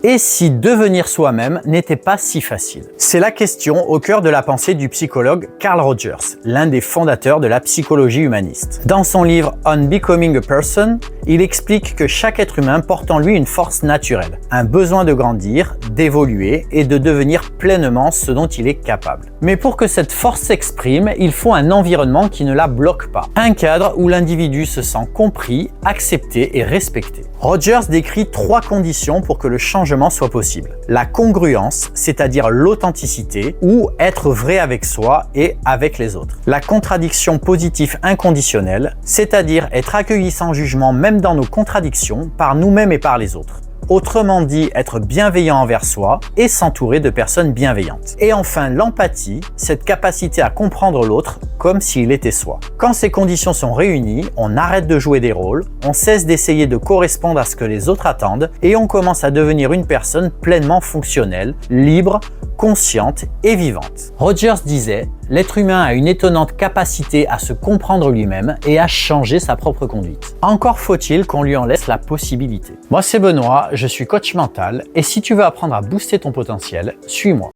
Et si devenir soi-même n'était pas si facile? C'est la question au cœur de la pensée du psychologue Carl Rogers, l'un des fondateurs de la psychologie humaniste. Dans son livre On Becoming a Person, il explique que chaque être humain porte en lui une force naturelle, un besoin de grandir, d'évoluer et de devenir pleinement ce dont il est capable. Mais pour que cette force s'exprime, il faut un environnement qui ne la bloque pas, un cadre où l'individu se sent compris, accepté et respecté. Rogers décrit 3 conditions pour que le changement soit possible. La congruence, c'est-à-dire l'authenticité, ou être vrai avec soi et avec les autres. La contradiction positive inconditionnelle, c'est-à-dire être accueilli sans jugement même dans nos contradictions, par nous-mêmes et par les autres. Autrement dit, être bienveillant envers soi et s'entourer de personnes bienveillantes. Et enfin, l'empathie, cette capacité à comprendre l'autre comme s'il était soi. Quand ces conditions sont réunies, on arrête de jouer des rôles, on cesse d'essayer de correspondre à ce que les autres attendent et on commence à devenir une personne pleinement fonctionnelle, libre, consciente et vivante. Rogers disait: l'être humain a une étonnante capacité à se comprendre lui-même et à changer sa propre conduite. Encore faut-il qu'on lui en laisse la possibilité. Moi c'est Benoît, je suis coach mental et si tu veux apprendre à booster ton potentiel, suis-moi.